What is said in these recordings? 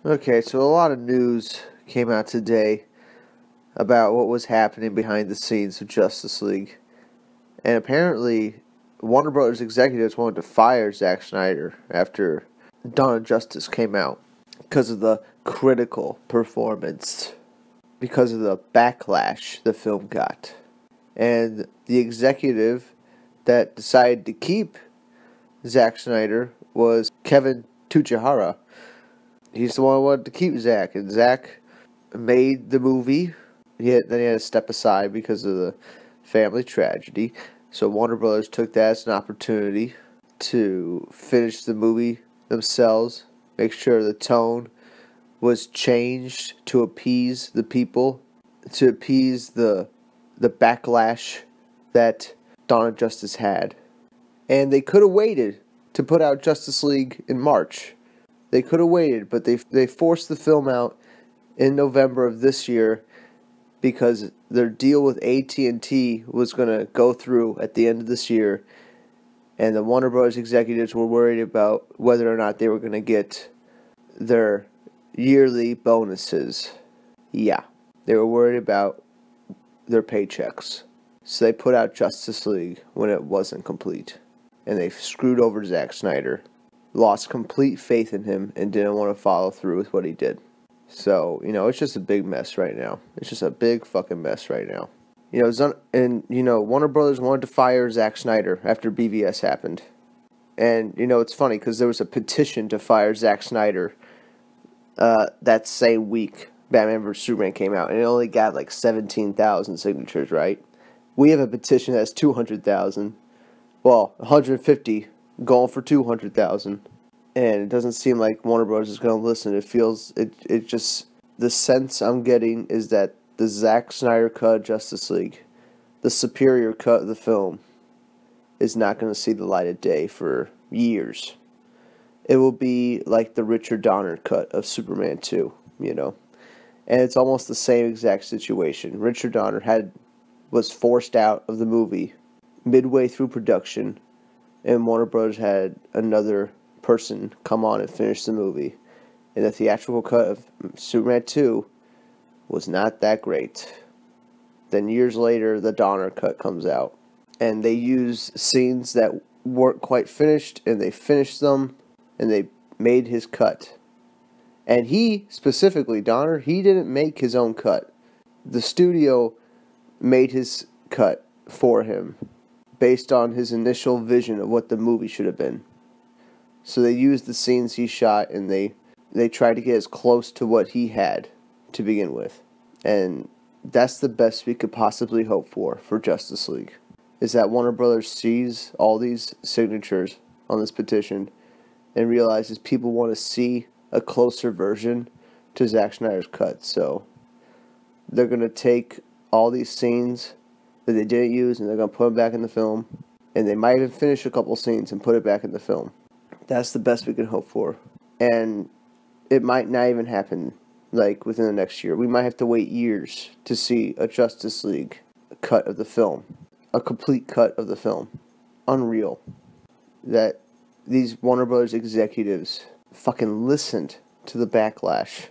Okay, so a lot of news came out today about what was happening behind the scenes of Justice League. And apparently, Warner Brothers executives wanted to fire Zack Snyder after Dawn of Justice came out because of the critical performance, because of the backlash the film got. And the executive that decided to keep Zack Snyder was Kevin Tsuchihara. He's the one who wanted to keep Zack, and Zack made the movie. Then he had to step aside because of the family tragedy. So Warner Brothers took that as an opportunity to finish the movie themselves, make sure the tone was changed to appease the people, to appease the backlash that Dawn of Justice had. And they could have waited to put out Justice League in March. They could have waited, but they forced the film out in November of this year because their deal with AT&T was going to go through at the end of this year, and the Warner Bros. Executives were worried about whether or not they were going to get their yearly bonuses. Yeah, they were worried about their paychecks. So they put out Justice League when it wasn't complete, and they screwed over Zack Snyder, lost complete faith in him, and didn't want to follow through with what he did. So, it's just a big mess right now. It's just a big fucking mess right now. Warner Brothers wanted to fire Zack Snyder after BVS happened. And, it's funny because there was a petition to fire Zack Snyder that same week Batman vs. Superman came out, and it only got like 17,000 signatures, right? We have a petition that's 200,000. Well, 150 going for 200,000. And it doesn't seem like Warner Bros. Is going to listen. It feels, it just, the sense I'm getting is that the Zack Snyder cut of Justice League, the superior cut of the film, is not going to see the light of day for years. It will be like the Richard Donner cut of Superman 2, And it's almost the same exact situation. Richard Donner was forced out of the movie midway through production, and Warner Bros. Had another person come on and finish the movie. And the theatrical cut of Superman 2 was not that great. Then years later, the Donner cut comes out. And they use scenes that weren't quite finished, and they finished them, and they made his cut. And he, specifically, Donner, he didn't make his own cut. The studio made his cut for him, based on his initial vision of what the movie should have been. So they used the scenes he shot, and they tried to get as close to what he had to begin with. And that's the best we could possibly hope for Justice League. Is that Warner Brothers sees all these signatures on this petition and realizes people want to see a closer version to Zack Snyder's cut. So they're going to take all these scenes that they didn't use, and they're going to put them back in the film. And they might even finish a couple scenes and put it back in the film. That's the best we can hope for. And it might not even happen within the next year. We might have to wait years to see a Justice League cut of the film. A complete cut of the film. Unreal. That these Warner Brothers executives fucking listened to the backlash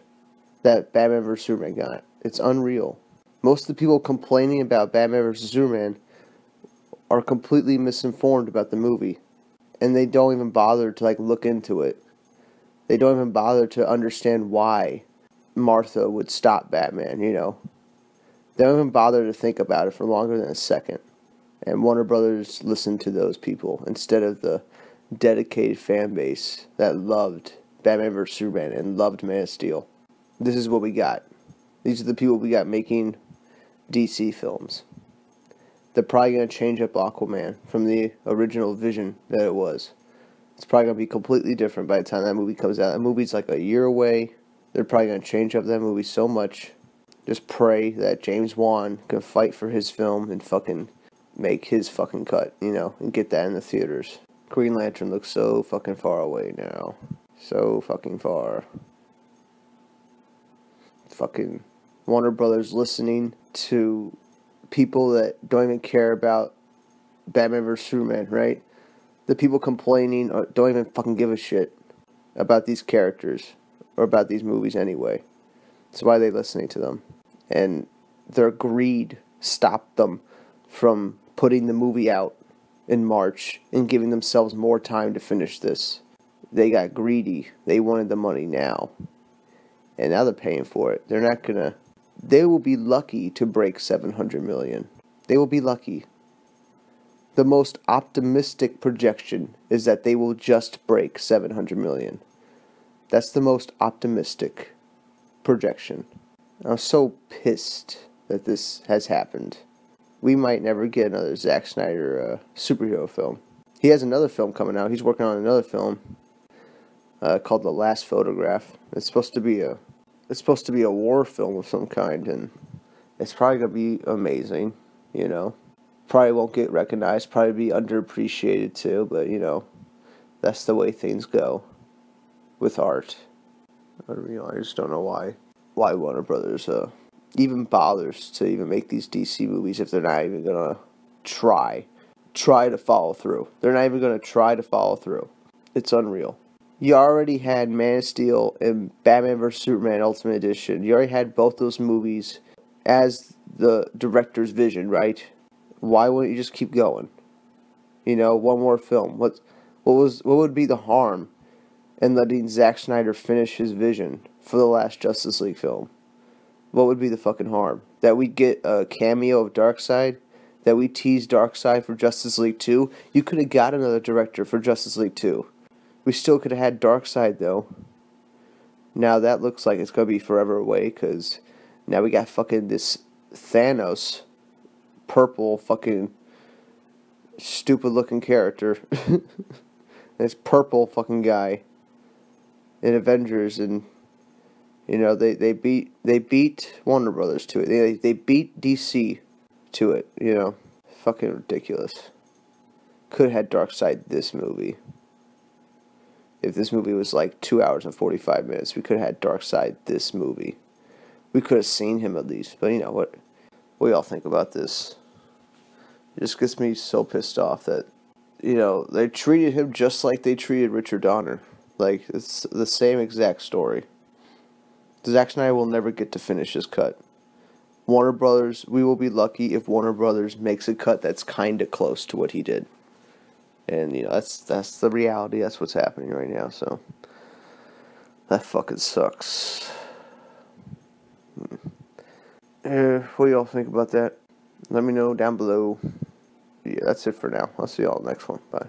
that Batman vs. Superman got. It's unreal. Most of the people complaining about Batman vs. Superman are completely misinformed about the movie. And they don't even bother to look into it. They don't even bother to understand why Martha would stop Batman, They don't even bother to think about it for longer than a second. And Warner Brothers listened to those people instead of the dedicated fan base that loved Batman vs. Superman and loved Man of Steel. This is what we got. These are the people we got making DC films. They're probably going to change up Aquaman from the original vision that it was. It's probably going to be completely different by the time that movie comes out. That movie's like a year away. They're probably going to change up that movie so much. Just pray that James Wan can fight for his film and fucking make his fucking cut, and get that in the theaters. Green Lantern looks so fucking far away now. So fucking far. Fucking Warner Brothers listening to people that don't even care about Batman vs. Superman, right? The people complaining don't even fucking give a shit about these characters. or about these movies anyway. So why are they listening to them? And their greed stopped them from putting the movie out in March and giving themselves more time to finish this. They got greedy. They wanted the money now. And now they're paying for it. They're not gonna... They will be lucky to break $700 million. They will be lucky. The most optimistic projection is that they will just break $700 million. That's the most optimistic projection. I'm so pissed that this has happened. We might never get another Zack Snyder superhero film. He has another film coming out. He's working on another film called The Last Photograph. It's supposed to be a war film of some kind, and it's probably gonna be amazing. You know, probably won't get recognized. Probably be underappreciated too. But you know, that's the way things go with art. I just don't know why Warner Brothers even bothers to even make these DC movies if they're not even gonna try to follow through. They're not even gonna try to follow through. It's unreal. You already had Man of Steel and Batman vs. Superman Ultimate Edition. You already had both those movies as the director's vision, right? Why wouldn't you just keep going? You know, one more film. What would be the harm in letting Zack Snyder finish his vision for the last Justice League film? What would be the fucking harm? That we get a cameo of Darkseid? That we tease Darkseid for Justice League 2? You could have got another director for Justice League 2. We still could have had Darkseid, though. Now that looks like it's going to be forever away, because now we got fucking this Thanos, purple fucking stupid looking character. This purple fucking guy in Avengers, and you know, they beat Warner Brothers to it. They beat DC to it, you know. Fucking ridiculous. Could have had Darkseid this movie. If this movie was like 2 hours and 45 minutes, we could have had Darkseid this movie. We could have seen him at least. But you know what y'all think about this? It just gets me so pissed off that, you know, they treated him just like they treated Richard Donner. Like, it's the same exact story. Zack Snyder will never get to finish his cut. Warner Brothers, we will be lucky if Warner Brothers makes a cut that's kind of close to what he did. And, you know, that's the reality. That's what's happening right now, so. That fucking sucks. What do y'all think about that? Let me know down below. Yeah, that's it for now. I'll see y'all next one. Bye.